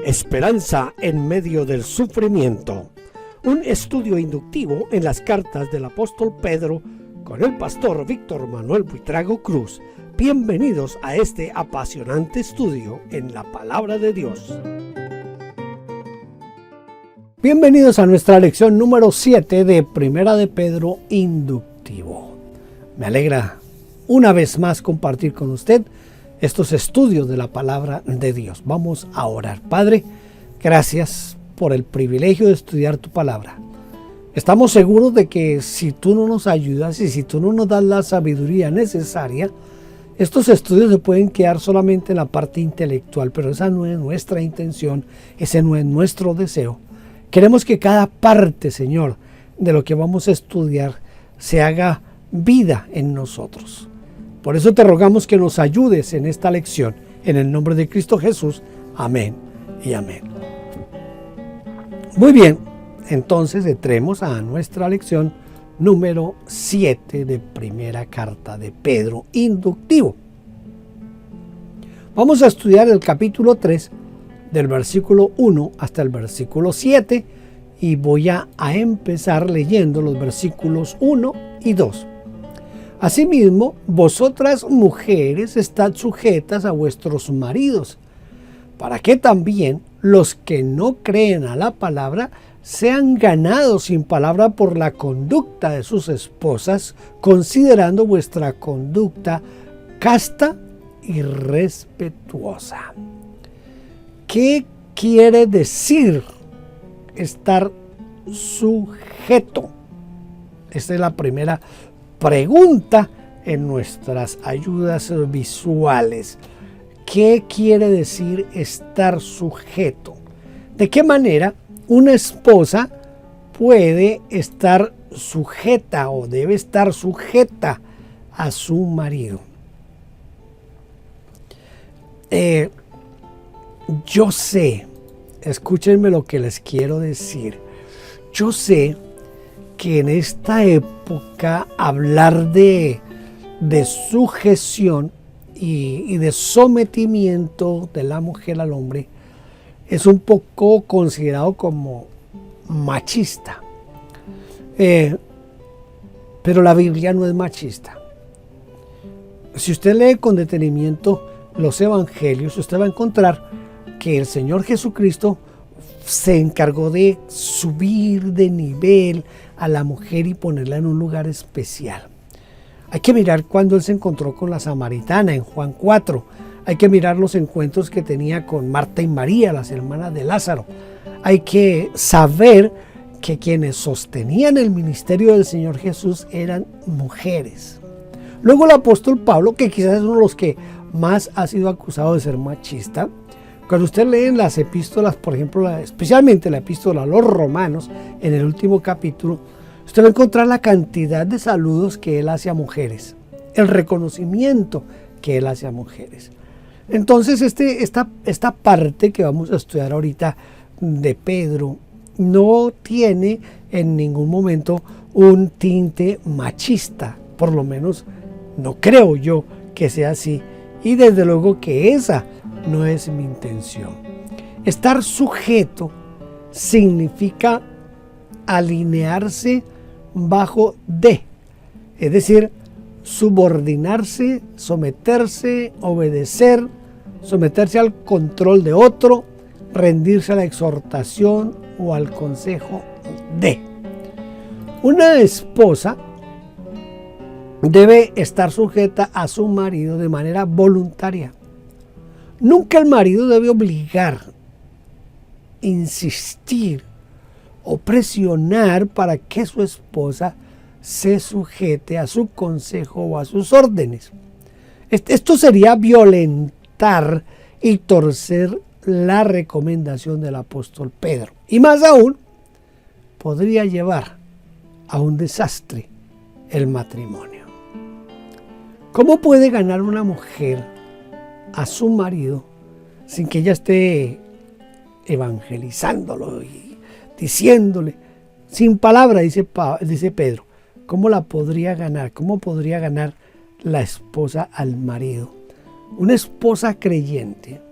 Esperanza en medio del sufrimiento. Un estudio inductivo en las cartas del apóstol Pedro con el pastor Víctor Manuel Buitrago Cruz. Bienvenidos a este apasionante estudio en la palabra de Dios. Bienvenidos a nuestra lección número 7 de Primera de Pedro inductivo. Me alegra una vez más compartir con usted estos estudios de la palabra de Dios. Vamos a orar. Padre, gracias por el privilegio de estudiar tu palabra. Estamos seguros de que si tú no nos ayudas y si tú no nos das la sabiduría necesaria, estos estudios se pueden quedar solamente en la parte intelectual, pero esa no es nuestra intención, ese no es nuestro deseo. Queremos que cada parte, Señor, de lo que vamos a estudiar se haga vida en nosotros. Por eso te rogamos que nos ayudes en esta lección. En el nombre de Cristo Jesús. Amén y amén. Muy bien, entonces entremos a nuestra lección número 7 de primera carta de Pedro inductivo. Vamos a estudiar el capítulo 3 del versículo 1 hasta el versículo 7 y voy a empezar leyendo los versículos 1 y 2. Asimismo, vosotras mujeres estad sujetas a vuestros maridos, para que también los que no creen a la palabra sean ganados sin palabra por la conducta de sus esposas, considerando vuestra conducta casta y respetuosa. ¿Qué quiere decir estar sujeto? Esta es la primera pregunta en nuestras ayudas visuales. ¿Qué quiere decir estar sujeto? ¿De qué manera una esposa puede estar sujeta o debe estar sujeta a su marido? Yo sé, escúchenme lo que les quiero decir. Yo sé que en esta época hablar de sujeción y de sometimiento de la mujer al hombre es un poco considerado como machista. Pero la Biblia no es machista. Si usted lee con detenimiento los evangelios, usted va a encontrar que el Señor Jesucristo se encargó de subir de nivel a la mujer y ponerla en un lugar especial. Hay que mirar cuando él se encontró con la samaritana en Juan 4. Hay que mirar los encuentros que tenía con Marta y María, las hermanas de Lázaro. Hay que saber que quienes sostenían el ministerio del Señor Jesús eran mujeres. Luego el apóstol Pablo, que quizás es uno de los que más ha sido acusado de ser machista, cuando usted lee en las epístolas, por ejemplo, especialmente la epístola a los romanos, en el último capítulo, usted va a encontrar la cantidad de saludos que él hace a mujeres, el reconocimiento que él hace a mujeres. Entonces, esta parte que vamos a estudiar ahorita de Pedro no tiene en ningún momento un tinte machista, por lo menos no creo yo que sea así, y desde luego que esa no es mi intención. Estar sujeto significa alinearse bajo de, es decir, subordinarse, someterse, obedecer, someterse al control de otro, rendirse a la exhortación o al consejo de. Una esposa debe estar sujeta a su marido de manera voluntaria. Nunca el marido debe obligar, insistir o presionar para que su esposa se sujete a su consejo o a sus órdenes. Esto sería violentar y torcer la recomendación del apóstol Pedro. Y más aún, podría llevar a un desastre el matrimonio. ¿Cómo puede ganar una mujer a su marido sin que ella esté evangelizándolo y diciéndole, sin palabra, dice Pedro? ¿Cómo la podría ganar? ¿Cómo podría ganar la esposa al marido? Una esposa creyente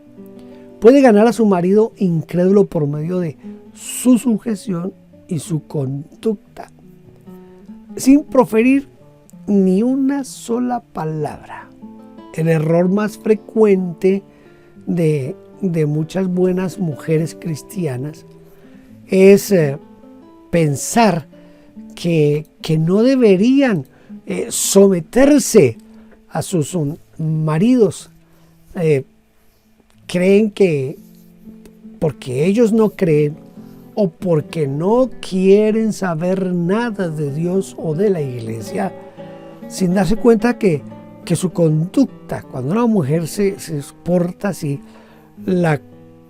puede ganar a su marido incrédulo por medio de su sujeción y su conducta, sin proferir ni una sola palabra. El error más frecuente de muchas buenas mujeres cristianas es pensar que no deberían someterse a sus maridos. Creen que porque ellos no creen o porque no quieren saber nada de Dios o de la iglesia, sin darse cuenta que su conducta, cuando una mujer se porta así, la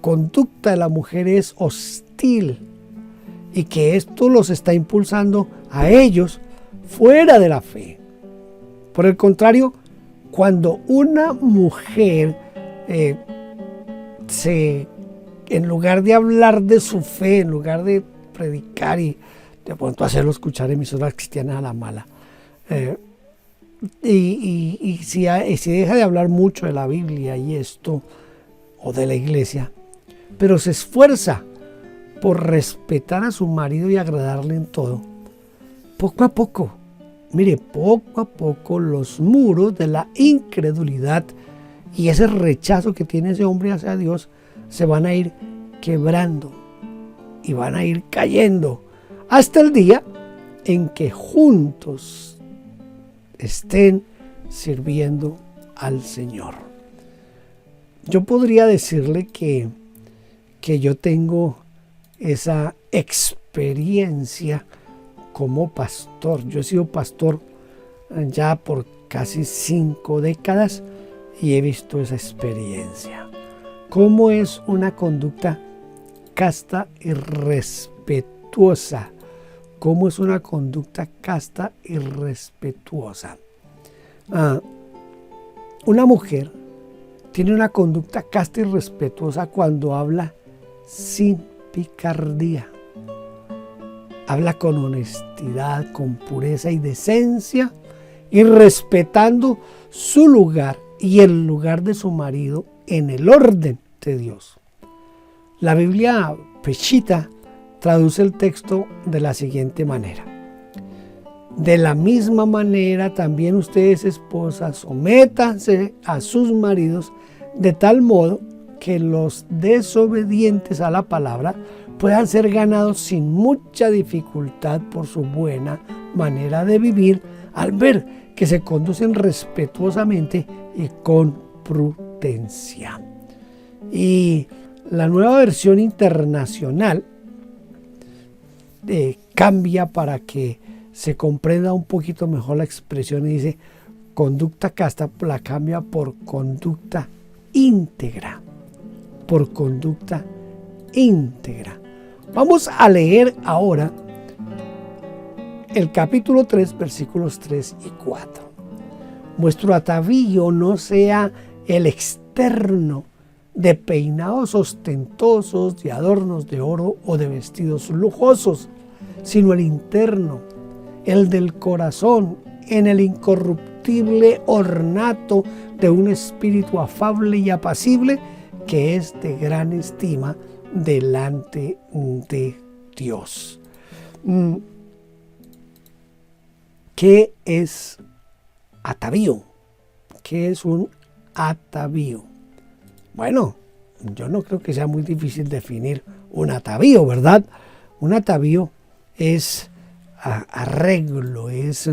conducta de la mujer es hostil y que esto los está impulsando a ellos fuera de la fe. Por el contrario, cuando una mujer en lugar de hablar de su fe, en lugar de predicar y de pronto hacerlo escuchar emisoras cristianas a la mala, y si deja de hablar mucho de la Biblia y esto, o de la iglesia, pero se esfuerza por respetar a su marido y agradarle en todo, poco a poco, poco a poco los muros de la incredulidad y ese rechazo que tiene ese hombre hacia Dios se van a ir quebrando y van a ir cayendo hasta el día en que juntos estén sirviendo al Señor. Yo podría decirle que yo tengo esa experiencia como pastor. Yo he sido pastor ya por casi 5 décadas y he visto esa experiencia. ¿Cómo es una conducta casta y respetuosa? ¿Cómo es una conducta casta y respetuosa? Una mujer tiene una conducta casta y respetuosa cuando habla sin picardía. Habla con honestidad, con pureza y decencia y respetando su lugar y el lugar de su marido en el orden de Dios. La Biblia Peshitta traduce el texto de la siguiente manera: de la misma manera también ustedes, esposas, sométanse a sus maridos de tal modo que los desobedientes a la palabra puedan ser ganados sin mucha dificultad por su buena manera de vivir, al ver que se conducen respetuosamente y con prudencia. Y la nueva versión internacional cambia para que se comprenda un poquito mejor la expresión y dice conducta casta, la cambia por conducta íntegra. Por conducta íntegra. Vamos a leer ahora el capítulo 3, versículos 3 y 4. Vuestro atavío no sea el externo de peinados ostentosos, de adornos de oro o de vestidos lujosos, sino el interno, el del corazón, en el incorruptible ornato de un espíritu afable y apacible, que es de gran estima delante de Dios. ¿Qué es atavío? ¿Qué es un atavío? Bueno, yo no creo que sea muy difícil definir un atavío, ¿verdad? Un atavío es arreglo, es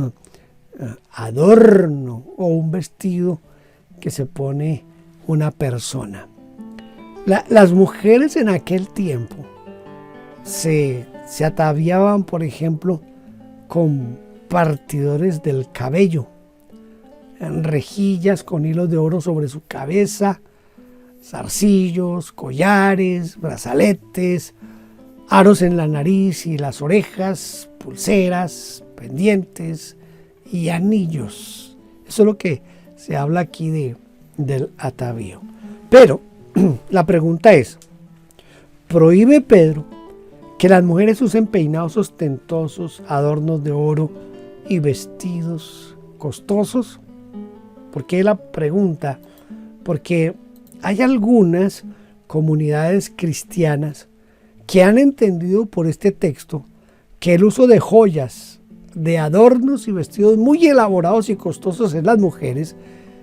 adorno o un vestido que se pone una persona. Las mujeres en aquel tiempo se ataviaban, por ejemplo, con partidores del cabello, en rejillas con hilos de oro sobre su cabeza, zarcillos, collares, brazaletes, aros en la nariz y las orejas, pulseras, pendientes y anillos. Eso es lo que se habla aquí del atavío. Pero la pregunta es, ¿prohíbe Pedro que las mujeres usen peinados ostentosos, adornos de oro y vestidos costosos? ¿Por qué la pregunta? Porque hay algunas comunidades cristianas que han entendido por este texto que el uso de joyas, de adornos y vestidos muy elaborados y costosos en las mujeres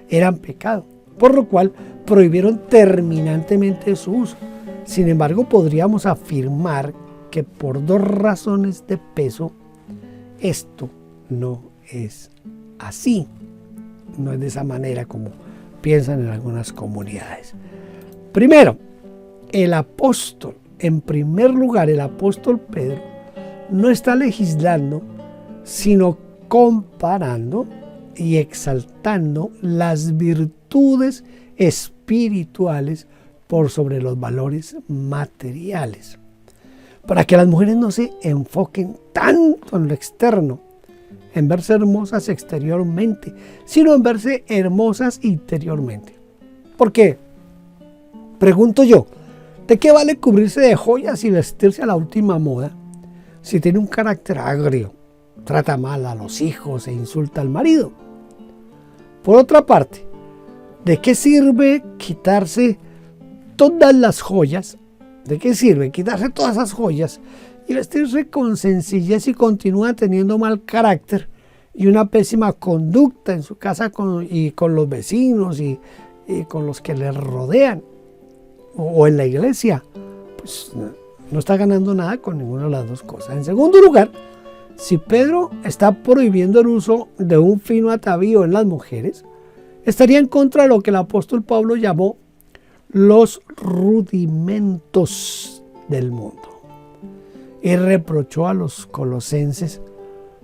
eran pecado, por lo cual prohibieron terminantemente su uso. Sin embargo, podríamos afirmar que por dos razones de peso, esto no es así. No es de esa manera como piensan en algunas comunidades. Primero, en primer lugar, el apóstol Pedro no está legislando, sino comparando y exaltando las virtudes espirituales por sobre los valores materiales, para que las mujeres no se enfoquen tanto en lo externo, en verse hermosas exteriormente, sino en verse hermosas interiormente. ¿Por qué? Pregunto yo, ¿de qué vale cubrirse de joyas y vestirse a la última moda si tiene un carácter agrio, trata mal a los hijos e insulta al marido? Por otra parte, ¿de qué sirve quitarse todas las joyas? ¿De qué sirve quitarse todas esas joyas y vestirse con sencillez y continúa teniendo mal carácter y una pésima conducta en su casa y con los vecinos y con los que le rodean o en la iglesia? Pues no está ganando nada con ninguna de las dos cosas. En segundo lugar, si Pedro está prohibiendo el uso de un fino atavío en las mujeres, estaría en contra de lo que el apóstol Pablo llamó los rudimentos del mundo. Él reprochó a los colosenses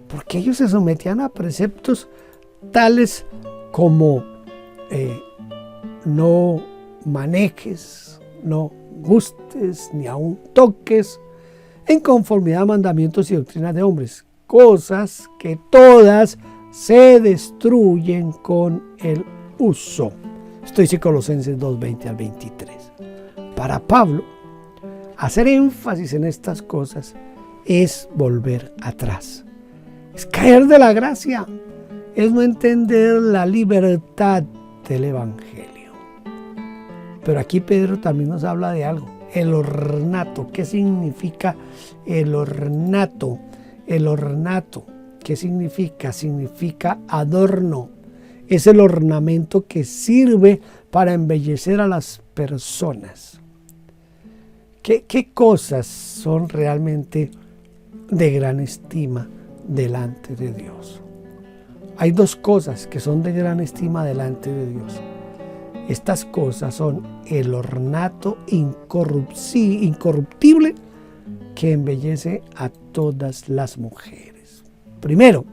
porque ellos se sometían a preceptos tales como no manejes, no gustes, ni aun toques, en conformidad a mandamientos y doctrinas de hombres, cosas que todas se destruyen con el uso. Esto dice Colosenses 2:20 al 23. Para Pablo, hacer énfasis en estas cosas es volver atrás, es caer de la gracia, es no entender la libertad del Evangelio. Pero aquí Pedro también nos habla de algo, el ornato. ¿Qué significa el ornato? El ornato, ¿qué significa? Significa adorno. Es el ornamento que sirve para embellecer a las personas. ¿Qué cosas son realmente de gran estima delante de Dios? Hay dos cosas que son de gran estima delante de Dios. Estas cosas son el ornato incorruptible que embellece a todas las mujeres. Primero,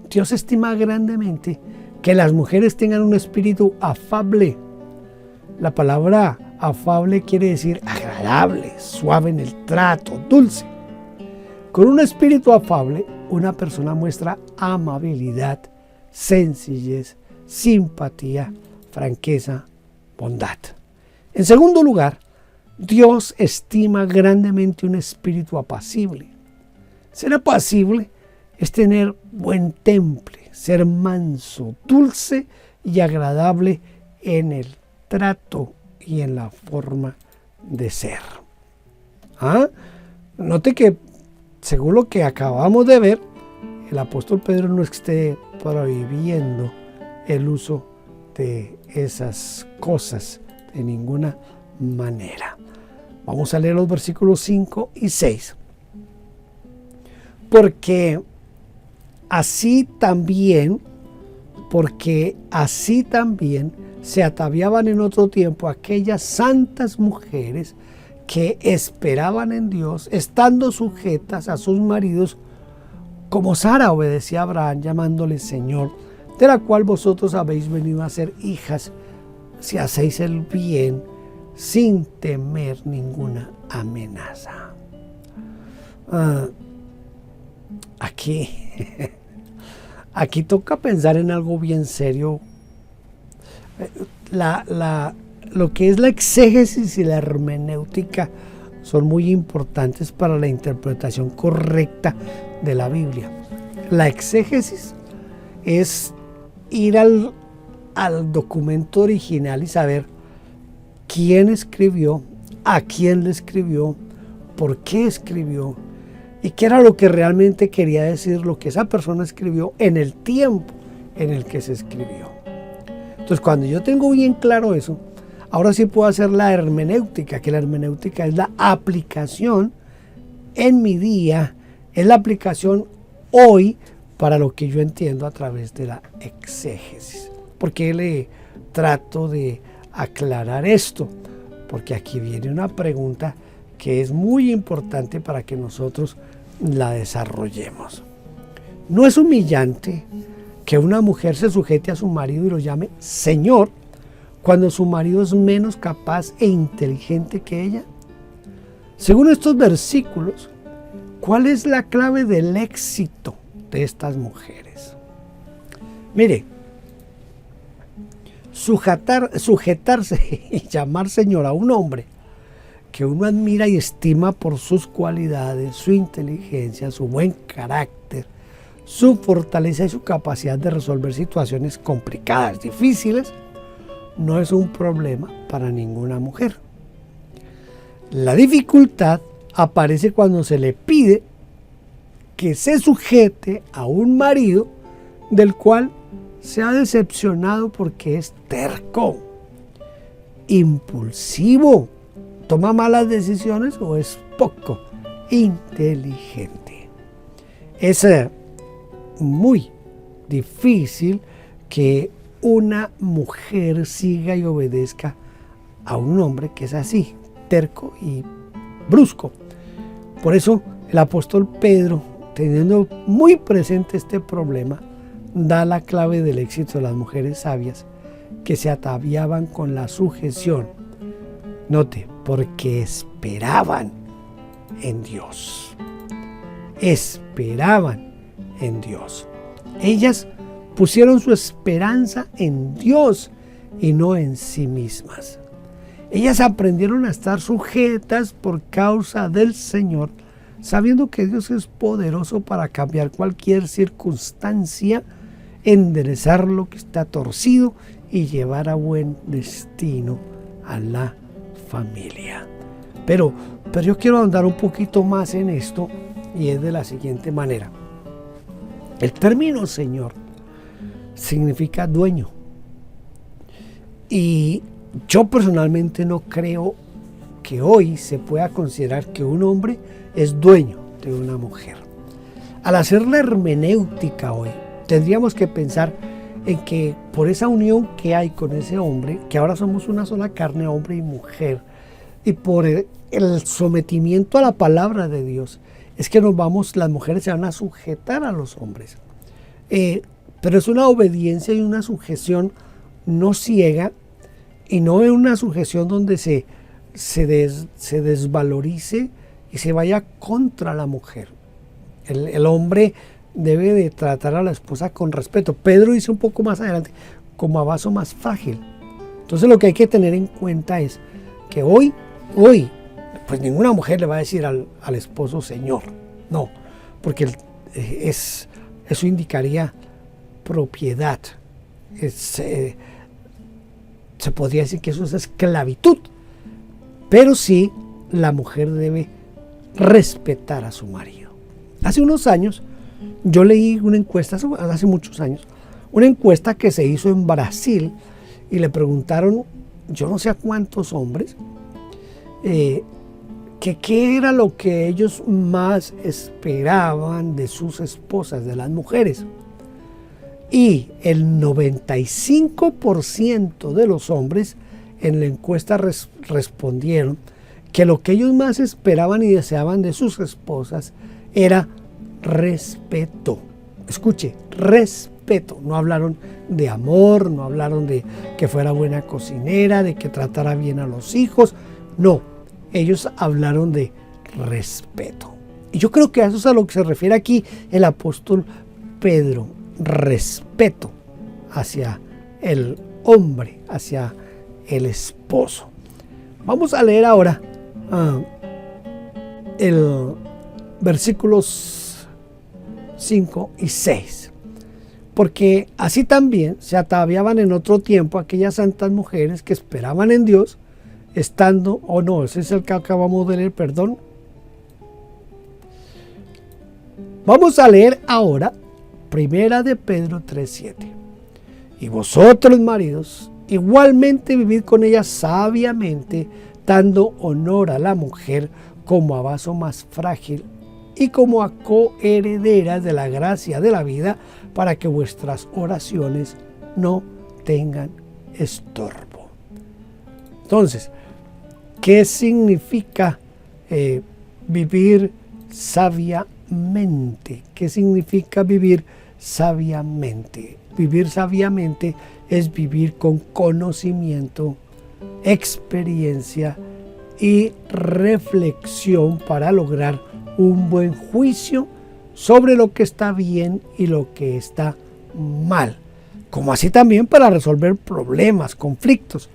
Dios estima grandemente que las mujeres tengan un espíritu afable. La palabra afable quiere decir agradable, suave en el trato, dulce. Con un espíritu afable, una persona muestra amabilidad, sencillez, simpatía, franqueza, bondad. En segundo lugar, Dios estima grandemente un espíritu apacible. Ser apacible es tener buen temple, ser manso, dulce y agradable en el trato y en la forma de ser. Note que, según lo que acabamos de ver, el apóstol Pedro no esté prohibiendo el uso de esas cosas de ninguna manera. Vamos a leer los versículos 5 y 6. Porque así también se ataviaban en otro tiempo aquellas santas mujeres que esperaban en Dios, estando sujetas a sus maridos, como Sara obedecía a Abraham, llamándole Señor, de la cual vosotros habéis venido a ser hijas, si hacéis el bien, sin temer ninguna amenaza. Aquí toca pensar en algo bien serio. Lo que es la exégesis y la hermenéutica son muy importantes para la interpretación correcta de la Biblia. La exégesis es ir al documento original y saber quién escribió, a quién le escribió, por qué escribió y qué era lo que realmente quería decir lo que esa persona escribió en el tiempo en el que se escribió. Entonces, cuando yo tengo bien claro eso, ahora sí puedo hacer la hermenéutica, que la hermenéutica es la aplicación en mi día, es la aplicación hoy para lo que yo entiendo a través de la exégesis. ¿Por qué le trato de aclarar esto? Porque aquí viene una pregunta que es muy importante para que nosotros la desarrollemos. ¿No es humillante que una mujer se sujete a su marido y lo llame Señor cuando su marido es menos capaz e inteligente que ella? Según estos versículos, ¿cuál es la clave del éxito de estas mujeres? Mire, sujetarse y llamar Señor a un hombre que uno admira y estima por sus cualidades, su inteligencia, su buen carácter, su fortaleza y su capacidad de resolver situaciones complicadas, difíciles, no es un problema para ninguna mujer. La dificultad aparece cuando se le pide que se sujete a un marido del cual se ha decepcionado porque es terco, impulsivo, toma malas decisiones o es poco inteligente. Es muy difícil que una mujer siga y obedezca a un hombre que es así, terco y brusco. Por eso el apóstol Pedro, teniendo muy presente este problema, da la clave del éxito de las mujeres sabias que se ataviaban con la sujeción. Note, porque esperaban en Dios. Esperaban en Dios. Ellas pusieron su esperanza en Dios y no en sí mismas. Ellas aprendieron a estar sujetas por causa del Señor, sabiendo que Dios es poderoso para cambiar cualquier circunstancia, enderezar lo que está torcido y llevar a buen destino a la familia. Pero yo quiero ahondar un poquito más en esto y es de la siguiente manera. El término Señor significa dueño. Y yo personalmente no creo que hoy se pueda considerar que un hombre es dueño de una mujer. Al hacer la hermenéutica hoy, tendríamos que pensar en que por esa unión que hay con ese hombre, que ahora somos una sola carne, hombre y mujer, y por el sometimiento a la palabra de Dios, es que las mujeres se van a sujetar a los hombres. Pero es una obediencia y una sujeción no ciega, y no es una sujeción donde se desvalorice y se vaya contra la mujer. El hombre debe de tratar a la esposa con respeto. Pedro dice un poco más adelante, como a vaso más frágil. Entonces lo que hay que tener en cuenta es que hoy, pues ninguna mujer le va a decir al esposo Señor. No, porque eso indicaría propiedad. Se podría decir que eso es esclavitud. Pero sí, la mujer debe respetar a su marido. Hace unos años, yo leí una encuesta, hace muchos años, una encuesta que se hizo en Brasil y le preguntaron, yo no sé a cuántos hombres, que qué era lo que ellos más esperaban de sus esposas, de las mujeres. Y el 95% de los hombres en la encuesta respondieron que lo que ellos más esperaban y deseaban de sus esposas era respeto. Escuche, respeto. No hablaron de amor, no hablaron de que fuera buena cocinera, de que tratara bien a los hijos. No, ellos hablaron de respeto. Y yo creo que a eso es a lo que se refiere aquí el apóstol Pedro. Respeto hacia el hombre, hacia el esposo. Vamos a leer ahora el versículos 5 y 6. Porque así también se ataviaban en otro tiempo aquellas santas mujeres que esperaban en Dios estando, no, ese es el que acabamos de leer, perdón. Vamos a leer ahora Primera de Pedro 3:7. Y vosotros, maridos, igualmente vivid con ella sabiamente, dando honor a la mujer como a vaso más frágil y como a coherederas de la gracia de la vida, para que vuestras oraciones no tengan estorbo. Entonces, ¿qué significa vivir sabiamente? ¿Qué significa vivir sabiamente? Vivir sabiamente es vivir con conocimiento, experiencia y reflexión para lograr un buen juicio sobre lo que está bien y lo que está mal, como así también para resolver problemas, conflictos,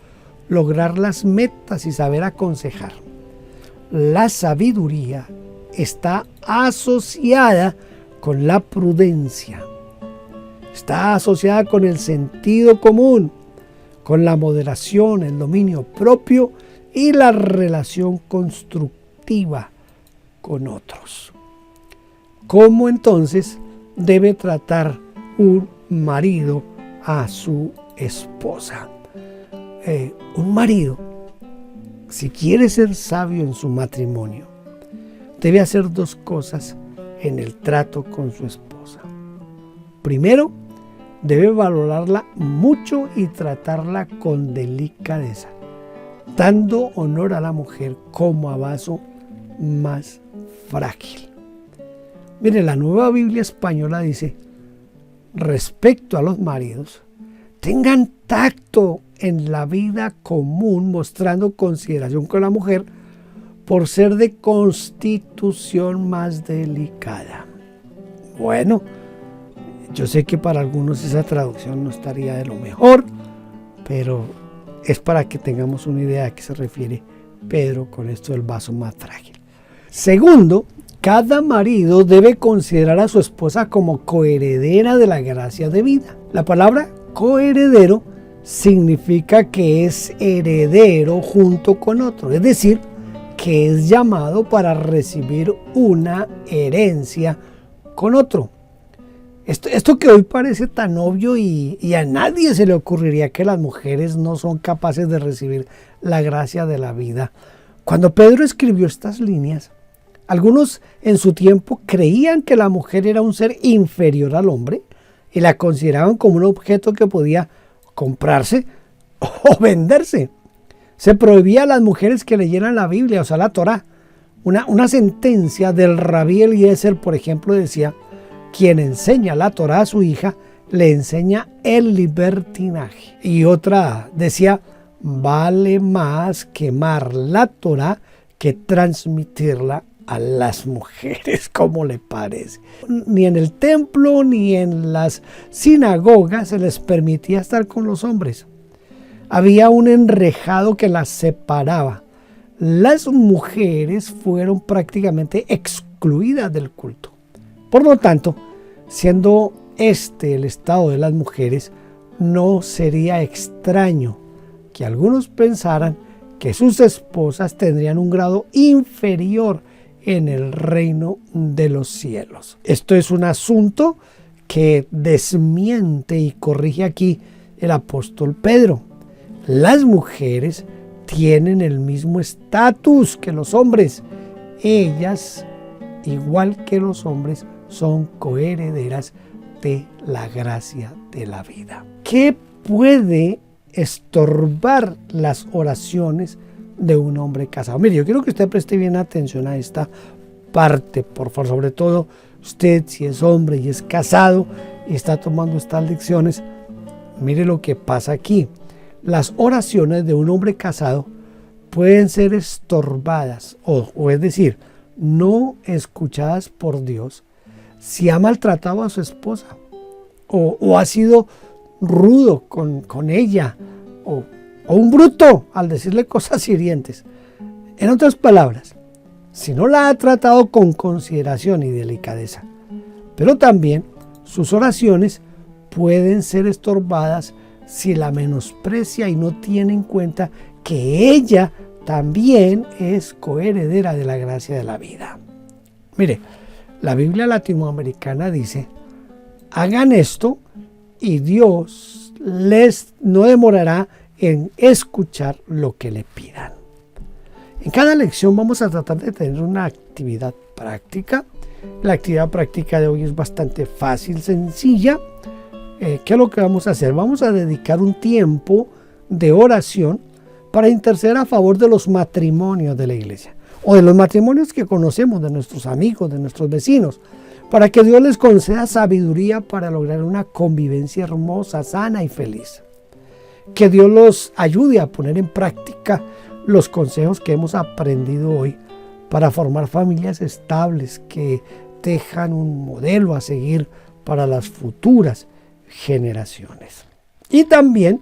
lograr las metas y saber aconsejar. La sabiduría está asociada con la prudencia, está asociada con el sentido común, con la moderación, el dominio propio y la relación constructiva con otros. ¿Cómo entonces debe tratar un marido a su esposa? Un marido, si quiere ser sabio en su matrimonio, debe hacer dos cosas en el trato con su esposa. Primero, debe valorarla mucho y tratarla con delicadeza, dando honor a la mujer como a vaso más frágil. Mire, la Nueva Biblia Española dice, respecto a los maridos, tengan tacto en la vida común, mostrando consideración con la mujer por ser de constitución más delicada. Bueno, yo sé que para algunos esa traducción no estaría de lo mejor, pero es para que tengamos una idea a qué se refiere Pedro con esto del vaso más frágil. Segundo, cada marido debe considerar a su esposa como coheredera de la gracia de vida. La palabra coheredero significa que es heredero junto con otro, es decir, que es llamado para recibir una herencia con otro. Esto que hoy parece tan obvio y a nadie se le ocurriría que las mujeres no son capaces de recibir la gracia de la vida. Cuando Pedro escribió estas líneas, algunos en su tiempo creían que la mujer era un ser inferior al hombre y la consideraban como un objeto que podía comprarse o venderse. Se prohibía a las mujeres que leyeran la Biblia, o sea, la Torá. Una sentencia del Rabí Eliezer, por ejemplo, decía: quien enseña la Torá a su hija, le enseña el libertinaje. Y otra decía: vale más quemar la Torá que transmitirla a las mujeres. ¿Cómo le parece? Ni en el templo ni en las sinagogas se les permitía estar con los hombres. Había un enrejado que las separaba. Las mujeres fueron prácticamente excluidas del culto. Por lo tanto, siendo este el estado de las mujeres, no sería extraño que algunos pensaran que sus esposas tendrían un grado inferior en el reino de los cielos. Esto es un asunto que desmiente y corrige aquí el apóstol Pedro. Las mujeres tienen el mismo estatus que los hombres. Ellas, igual que los hombres, son coherederas de la gracia de la vida. ¿Qué puede estorbar las oraciones de un hombre casado? Mire, yo quiero que usted preste bien atención a esta parte, por favor, sobre todo usted si es hombre y es casado y está tomando estas lecciones. Mire lo que pasa aquí. Las oraciones de un hombre casado pueden ser estorbadas, o es decir, no escuchadas por Dios, si ha maltratado a su esposa o ha sido rudo con ella o un bruto al decirle cosas hirientes. En otras palabras, si no la ha tratado con consideración y delicadeza, pero también sus oraciones pueden ser estorbadas si la menosprecia y no tiene en cuenta que ella también es coheredera de la gracia de la vida. Mire, la Biblia latinoamericana dice, hagan esto y Dios les no demorará en escuchar lo que le pidan. En cada lección vamos a tratar de tener una actividad práctica. La actividad práctica de hoy es bastante fácil, sencilla. ¿Qué es lo que vamos a hacer? Vamos a dedicar un tiempo de oración para interceder a favor de los matrimonios de la iglesia o de los matrimonios que conocemos, de nuestros amigos, de nuestros vecinos, para que Dios les conceda sabiduría para lograr una convivencia hermosa, sana y feliz. Que Dios los ayude a poner en práctica los consejos que hemos aprendido hoy para formar familias estables que dejan un modelo a seguir para las futuras generaciones. Y también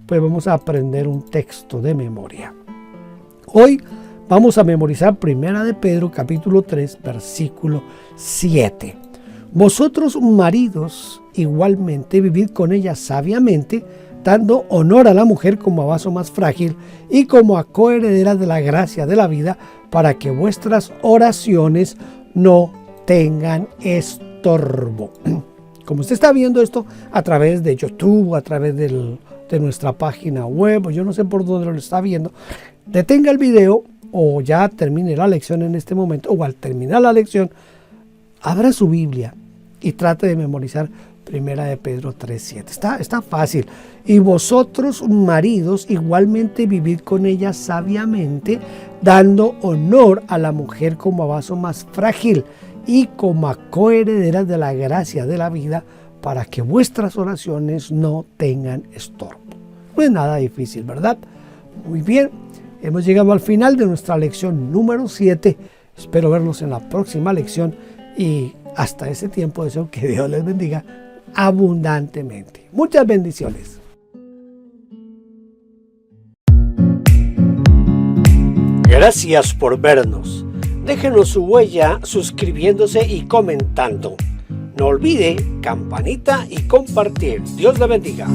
pues vamos a aprender un texto de memoria. Hoy vamos a memorizar 1 de Pedro capítulo 3 versículo 7. Vosotros maridos igualmente vivid con ella sabiamente, dando honor a la mujer como a vaso más frágil y como a coheredera de la gracia de la vida, para que vuestras oraciones no tengan estorbo. Como usted está viendo esto a través de YouTube, a través de nuestra página web, yo no sé por dónde lo está viendo, detenga el video o ya termine la lección en este momento, o al terminar la lección, abra su Biblia y trate de memorizar 1 de Pedro 3:7. Está fácil. Y vosotros, maridos, igualmente vivid con ella sabiamente, dando honor a la mujer como a vaso más frágil y como a coherederas de la gracia de la vida, para que vuestras oraciones no tengan estorbo. No es nada difícil, ¿verdad? Muy bien, hemos llegado al final de nuestra lección número 7. Espero verlos en la próxima lección y hasta ese tiempo deseo que Dios les bendiga abundantemente. Muchas bendiciones. Gracias por vernos. Déjenos su huella suscribiéndose y comentando. No olvide campanita y compartir. Dios le bendiga.